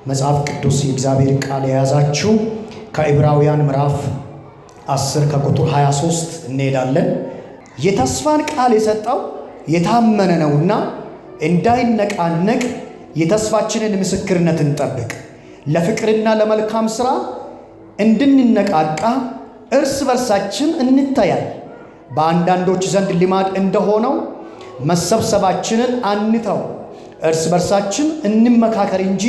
መጽሐፍ ቅዱስ የእግዚአብሔር ቃል የያዛችሁ ከዕብራውያን ምዕራፍ 10 ከቁጥር 23 እንሄዳለን። የተስፋን ቃል የሰጠው የታመነ ነውና እንዳይነቃነቅ የተስፋችንን ምስክርነት እንጠብቅ። ለፍቅርና ለመልካም ሥራ እንድንነቃቃ እርስ በርሳችን እንተያይ። በአንዳንዶች ዘንድ ልማድ እንደሆነው መሰብሰባችንን አንተው፣ እርስ በርሳችን እንመካከር እንጂ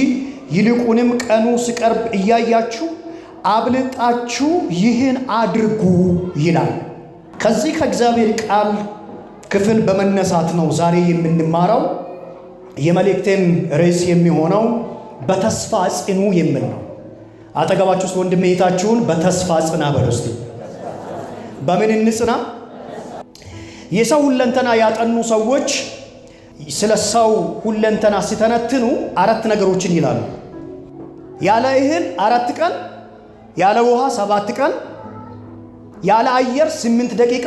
ይልቁንም ቀኑ ሲቀርብ እያያችሁ አብልጣችሁ ይህን አድርጉ ይላል። ከዚህ ከእግዚአብሔር ቃል ክፍል በመነሳት ነው ዛሬ የምንማረው። የመልእክቴም ርዕስ የሚሆነው በተስፋ ጽኑ የሚል ነው። አጠገባችሁ ውስጥ ወንድም እህታችሁን በተስፋ ጽና በሉ እስቲ። በምን እንጽና? የሰው ሁለንተና ያጠኑ ሰዎች ስለ ሰው ሁለንተና ሲተነትኑ 4 ነገሮችን ይላሉ። ያለ እህል 4 ቀን፣ ያለ ውሃ 7 ቀን፣ ያለ አየር 8 ደቂቃ፣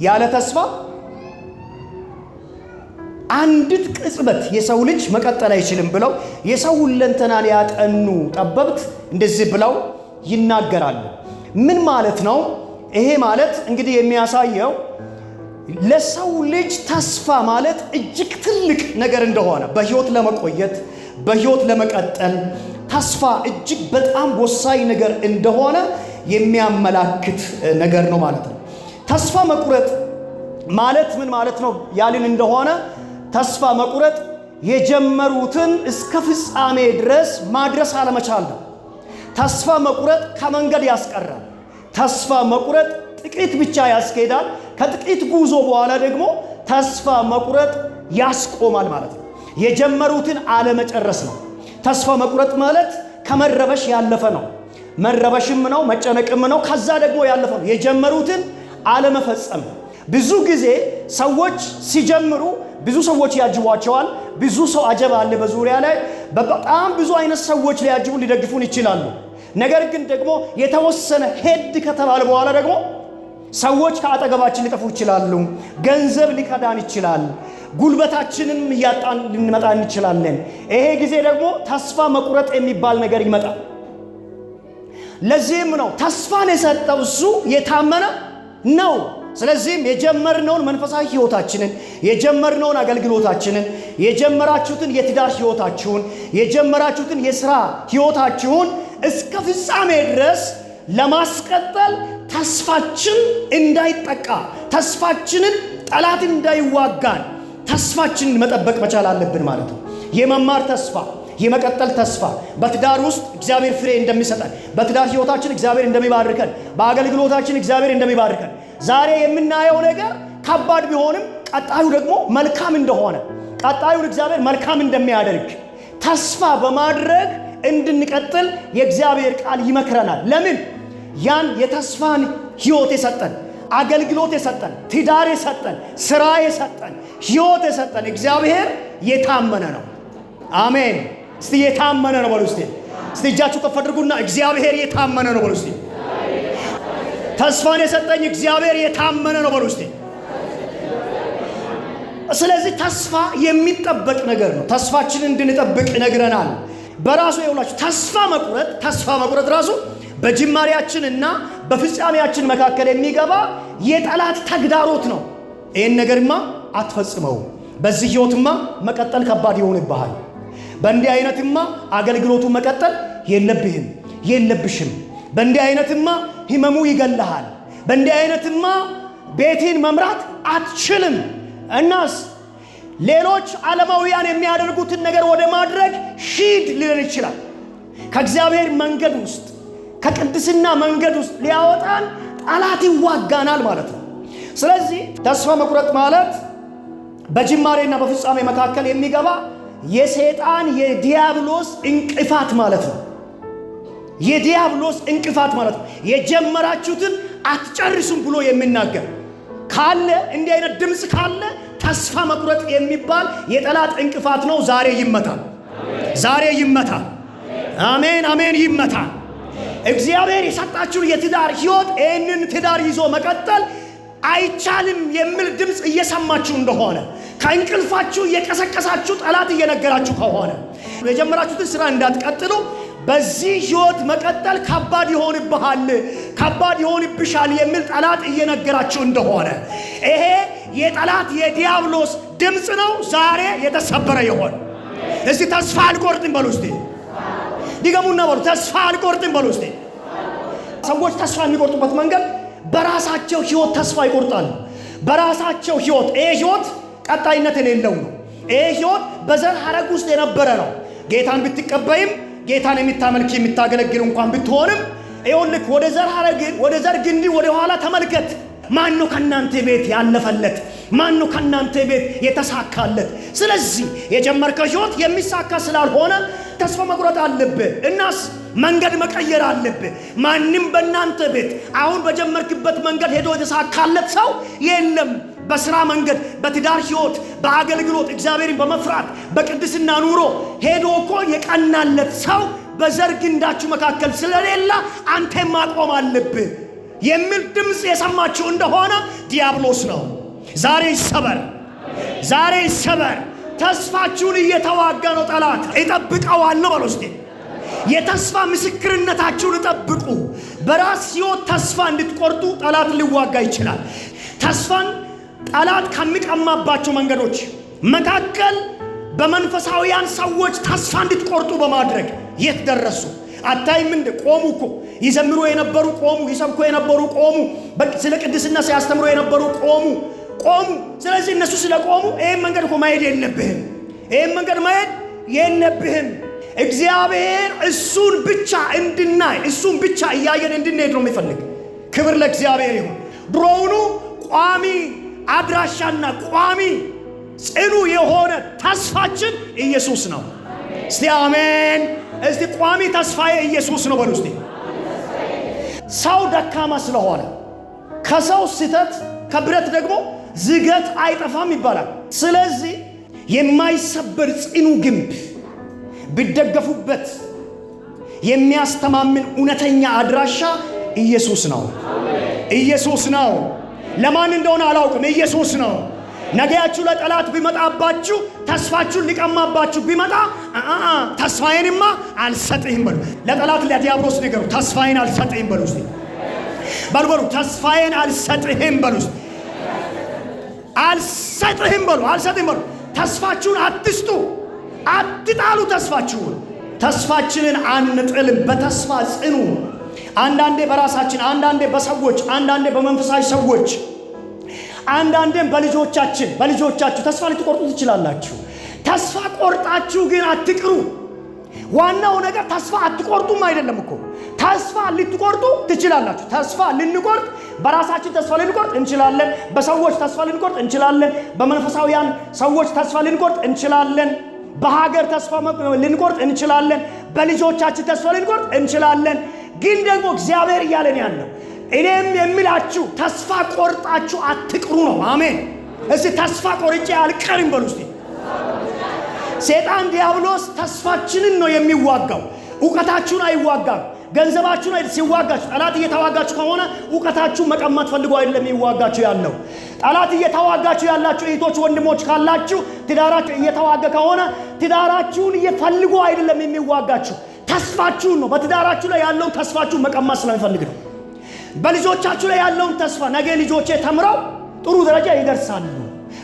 ያለ ተስፋ አንዲት ቅጽበት የሰው ልጅ መቀጠል አይችልም ብለው የሰው ሁለንተናን ያጠኑ ጠበብት እንደዚህ ብለው ይናገራሉ። ምን ማለት ነው? ይሄ ማለት እንግዲህ የሚያሳየው ለሰው ልጅ ተስፋ ማለት እጅግ ትልቅ ነገር እንደሆነ፣ በሕይወት ለመቆየት በሕይወት ለመቀጠል ተስፋ እጅግ በጣም ወሳኝ ነገር እንደሆነ የሚያመላክት ነገር ነው ማለት ነው። ተስፋ መቁረጥ ማለት ምን ማለት ነው ያልን እንደሆነ ተስፋ መቁረጥ የጀመሩትን እስከ ፍጻሜ ድረስ ማድረስ አለመቻል ነው። ተስፋ መቁረጥ ከመንገድ ያስቀራል። ተስፋ መቁረጥ ጥቂት ብቻ ያስኬዳል። ከጥቂት ጉዞ በኋላ ደግሞ ተስፋ መቁረጥ ያስቆማል ማለት ነው። የጀመሩትን አለመጨረስ ነው። ተስፋ መቁረጥ ማለት ከመረበሽ ያለፈ ነው። መረበሽም ነው፣ መጨነቅም ነው። ከዛ ደግሞ ያለፈ ነው። የጀመሩትን አለመፈጸም። ብዙ ጊዜ ሰዎች ሲጀምሩ ብዙ ሰዎች ያጅቧቸዋል። ብዙ ሰው አጀብ አለ በዙሪያ ላይ። በጣም ብዙ አይነት ሰዎች ሊያጅቡ ሊደግፉን ይችላሉ። ነገር ግን ደግሞ የተወሰነ ሄድ ከተባለ በኋላ ደግሞ ሰዎች ከአጠገባችን ሊጠፉ ይችላሉ። ገንዘብ ሊከዳን ይችላል። ጉልበታችንን እያጣን ልንመጣ እንችላለን። ይሄ ጊዜ ደግሞ ተስፋ መቁረጥ የሚባል ነገር ይመጣል። ለዚህም ነው ተስፋን የሰጠው እሱ የታመነ ነው። ስለዚህም የጀመርነውን መንፈሳዊ ሕይወታችንን፣ የጀመርነውን አገልግሎታችንን፣ የጀመራችሁትን የትዳር ሕይወታችሁን፣ የጀመራችሁትን የሥራ ሕይወታችሁን እስከ ፍጻሜ ድረስ ለማስቀጠል ተስፋችን እንዳይጠቃ፣ ተስፋችንን ጠላት እንዳይዋጋን ተስፋችንን መጠበቅ መቻል አለብን ማለት ነው። የመማር ተስፋ፣ የመቀጠል ተስፋ፣ በትዳር ውስጥ እግዚአብሔር ፍሬ እንደሚሰጠን፣ በትዳር ሕይወታችን እግዚአብሔር እንደሚባርከን፣ በአገልግሎታችን እግዚአብሔር እንደሚባርከን፣ ዛሬ የምናየው ነገር ከባድ ቢሆንም ቀጣዩ ደግሞ መልካም እንደሆነ፣ ቀጣዩን እግዚአብሔር መልካም እንደሚያደርግ ተስፋ በማድረግ እንድንቀጥል የእግዚአብሔር ቃል ይመክረናል። ለምን? ያን የተስፋን ሕይወት የሰጠን፣ አገልግሎት የሰጠን፣ ትዳር የሰጠን፣ ሥራ የሰጠን፣ ሕይወት የሰጠን እግዚአብሔር የታመነ ነው። አሜን። እስቲ የታመነ ነው በሉ። እስቲ እጃችሁ ከፍ አድርጉና እግዚአብሔር የታመነ ነው በሉ። እስቲ ተስፋን የሰጠኝ እግዚአብሔር የታመነ ነው በሉ። እስቲ ስለዚህ ተስፋ የሚጠበቅ ነገር ነው። ተስፋችንን እንድንጠብቅ ይነግረናል። በራሱ ይውላችሁ ተስፋ መቁረጥ ራሱ በጅማሬያችንና በፍጻሜያችን መካከል የሚገባ የጠላት ተግዳሮት ነው። ይህን ነገርማ አትፈጽመው፣ በዚህ ሕይወትማ መቀጠል ከባድ ይሆንብሃል፣ በእንዲህ አይነትማ አገልግሎቱ መቀጠል የለብሽም፣ በእንዲህ አይነትማ ህመሙ ይገልሃል፣ በእንዲህ አይነትማ ቤቴን መምራት አትችልም። እናስ ሌሎች ዓለማውያን የሚያደርጉትን ነገር ወደ ማድረግ ሂድ ሊለን ይችላል። ከእግዚአብሔር መንገድ ውስጥ ከቅድስና መንገድ ውስጥ ሊያወጣን ጠላት ይዋጋናል ማለት ነው። ስለዚህ ተስፋ መቁረጥ ማለት በጅማሬና በፍጻሜ መካከል የሚገባ የሰይጣን የዲያብሎስ እንቅፋት ማለት ነው። የዲያብሎስ እንቅፋት ማለት ነው። የጀመራችሁትን አትጨርሱም ብሎ የሚናገር ካለ፣ እንዲህ አይነት ድምፅ ካለ ተስፋ መቁረጥ የሚባል የጠላት እንቅፋት ነው። ዛሬ ይመታል። ዛሬ ይመታል። አሜን አሜን፣ ይመታል። እግዚአብሔር የሰጣችሁን የትዳር ሕይወት ይህንን ትዳር ይዞ መቀጠል አይቻልም የሚል ድምፅ እየሰማችሁ እንደሆነ ከእንቅልፋችሁ እየቀሰቀሳችሁ ጠላት እየነገራችሁ ከሆነ የጀመራችሁትን ስራ እንዳትቀጥሉ በዚህ ህይወት መቀጠል ከባድ ይሆንብሃል፣ ከባድ ይሆንብሻል የሚል ጠላት እየነገራችሁ እንደሆነ ይሄ የጠላት የዲያብሎስ ድምፅ ነው። ዛሬ የተሰበረ ይሆን። እስቲ ተስፋ አልቆርጥም በሉ። እስቲ ድገሙና በሉ ተስፋ አልቆርጥም በሉ። እስቲ ሰዎች ተስፋ የሚቆርጡበት መንገድ በራሳቸው ህይወት ተስፋ ይቆርጣሉ። በራሳቸው ህይወት ይሄ ህይወት ቀጣይነት የሌለው ነው። ይሄ ህይወት በዘር ሐረግ ውስጥ የነበረ ነው። ጌታን ብትቀበይም ጌታን የሚታመልክ የሚታገለግል እንኳን ብትሆንም ይኸውልህ ወደ ዘር ሐረግ ወደ ዘር ግንድ ወደ ኋላ ተመልከት። ማን ነው ከናንተ ቤት ያለፈለት? ማን ነው ከናንተ ቤት የተሳካለት? ስለዚህ የጀመርከው ህይወት የሚሳካ ስላልሆነ ተስፋ መቁረጥ አለብህ። እናስ መንገድ መቀየር አለብህ። ማንንም በእናንተ ቤት አሁን በጀመርክበት መንገድ ሄዶ የተሳካለት ሰው የለም። በስራ መንገድ፣ በትዳር ህይወት፣ በአገልግሎት እግዚአብሔርን በመፍራት በቅድስና ኑሮ ሄዶ እኮ የቀናለት ሰው በዘር ግንዳችሁ መካከል ስለሌለ አንተ ማቆም አለብህ የሚል ድምፅ የሰማችሁ እንደሆነ ዲያብሎስ ነው። ዛሬ ይሰበር፣ ዛሬ ይሰበር። ተስፋችሁን እየተዋጋ ነው ጠላት። እጠብቀዋለሁ በሉ እስቲ። የተስፋ ምስክርነታችሁን እጠብቁ። በራስ ህይወት ተስፋ እንድትቆርጡ ጠላት ሊዋጋ ይችላል። ተስፋን ጠላት ከሚቀማባቸው መንገዶች መካከል በመንፈሳውያን ሰዎች ተስፋ እንድትቆርጡ በማድረግ የት ደረሱ? አታይም እንደ ቆሙ እኮ ይዘምሩ የነበሩ ቆሙ፣ ይሰብኩ የነበሩ ቆሙ፣ ስለ ቅድስና ሲያስተምሩ የነበሩ ቆሙ። ስለዚህ እነሱ ስለቆሙ ይሄን መንገድ እኮ ማሄድ የለብህም፣ ይሄን መንገድ ማሄድ የለብህም። እግዚአብሔር እሱን ብቻ እንድናይ እሱን ብቻ እያየን እንድንሄድ ነው የሚፈልግ። ክብር ለእግዚአብሔር ይሁን። ድሮውኑ ቋሚ አድራሻና ቋሚ ጽኑ የሆነ ተስፋችን ኢየሱስ ነው። እስቲ አሜን። እስቲ ቋሚ ተስፋዬ ኢየሱስ ነው በሉ እስቲ። ሰው ደካማ ስለሆነ ከሰው ስተት ከብረት ደግሞ ዝገት አይጠፋም ይባላል። ስለዚህ የማይሰበር ጽኑ ግንብ ቢደገፉበት የሚያስተማምን እውነተኛ አድራሻ ኢየሱስ ነው። ኢየሱስ ነው። ለማን እንደሆነ አላውቅም። ኢየሱስ ነው። ነገያችሁ ለጠላት ቢመጣባችሁ ተስፋችሁን ሊቀማባችሁ ቢመጣ ተስፋዬንማ አልሰጥህም በሉ። ለጠላት ለዲያብሎስ ንገሩ፣ ተስፋዬን አልሰጥህም በሉ እስቲ። በሉ ተስፋዬን አልሰጥህም በሉ እስቲ። አልሰጥህም በሉ፣ አልሰጥህም በሉ። ተስፋችሁን አትስጡ፣ አትጣሉ ተስፋችሁን። ተስፋችንን አንጥልም፣ በተስፋ ጽኑ። አንዳንዴ በራሳችን፣ አንዳንዴ በሰዎች፣ አንዳንዴ በመንፈሳዊ ሰዎች፣ አንዳንዴም በልጆቻችሁ ተስፋ ልትቆርጡ ትችላላችሁ። ተስፋ ቆርጣችሁ ግን አትቅሩ። ዋናው ነገር ተስፋ አትቆርጡም አይደለም እኮ። ተስፋ ልትቆርጡ ትችላላችሁ። ተስፋ ልንቆርጥ፣ በራሳችን ተስፋ ልንቆርጥ እንችላለን። በሰዎች ተስፋ ልንቆርጥ እንችላለን። በመንፈሳውያን ሰዎች ተስፋ ልንቆርጥ እንችላለን። በሀገር ተስፋ ልንቆርጥ እንችላለን። በልጆቻችን ተስፋ ልንቆርጥ እንችላለን። ግን ደግሞ እግዚአብሔር እያለን ያለው እኔም የሚላችሁ ተስፋ ቆርጣችሁ አትቅሩ ነው። አሜን። እስቲ ተስፋ ቆርጬ አልቀርም በሉ እስቲ። ሰይጣን ዲያብሎስ ተስፋችንን ነው የሚዋጋው። ዕውቀታችሁን አይዋጋም። ገንዘባችሁን ሲዋጋችሁ፣ ጠላት እየተዋጋችሁ ከሆነ ዕውቀታችሁን መቀማት ፈልጎ አይደለም የሚዋጋችሁ ያለው። ጠላት እየተዋጋችሁ ያላችሁ እህቶች ወንድሞች ካላችሁ ትዳራችሁ እየተዋጋ ከሆነ ትዳራችሁን እየፈልጉ አይደለም የሚዋጋችሁ፣ ተስፋችሁን ነው። በትዳራችሁ ላይ ያለውን ተስፋችሁን መቀማት ስለሚፈልግ ነው። በልጆቻችሁ ላይ ያለውን ተስፋ ነገ ልጆቼ ተምረው ጥሩ ደረጃ ይደርሳሉ፣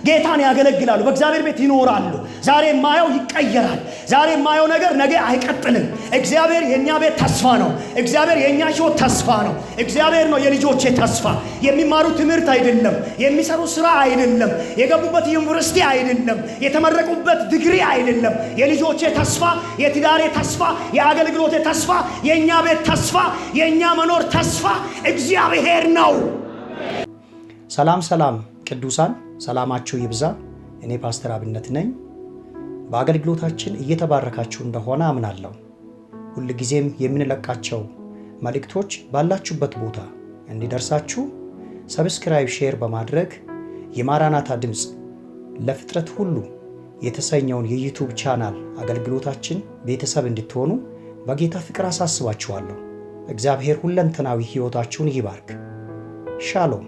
ጌታን ያገለግላሉ፣ በእግዚአብሔር ቤት ይኖራሉ። ዛሬ የማየው ይቀየራል። ዛሬ የማየው ነገር ነገ አይቀጥልም። እግዚአብሔር የኛ ቤት ተስፋ ነው። እግዚአብሔር የኛ ሕይወት ተስፋ ነው። እግዚአብሔር ነው የልጆቼ ተስፋ። የሚማሩ ትምህርት አይደለም፣ የሚሰሩ ስራ አይደለም፣ የገቡበት ዩኒቨርሲቲ አይደለም፣ የተመረቁበት ዲግሪ አይደለም። የልጆቼ ተስፋ፣ የትዳሬ ተስፋ፣ የአገልግሎቴ ተስፋ፣ የኛ ቤት ተስፋ፣ የኛ መኖር ተስፋ እግዚአብሔር ነው። ሰላም ቅዱሳን፣ ሰላማችሁ ይብዛ። እኔ ፓስተር አብነት ነኝ። በአገልግሎታችን እየተባረካችሁ እንደሆነ አምናለሁ። ሁል ጊዜም የምንለቃቸው መልእክቶች ባላችሁበት ቦታ እንዲደርሳችሁ ሰብስክራይብ፣ ሼር በማድረግ የማራናታ ድምፅ ለፍጥረት ሁሉ የተሰኘውን የዩቲዩብ ቻናል አገልግሎታችን ቤተሰብ እንድትሆኑ በጌታ ፍቅር አሳስባችኋለሁ። እግዚአብሔር ሁለንተናዊ ሕይወታችሁን ይባርክ። ሻሎም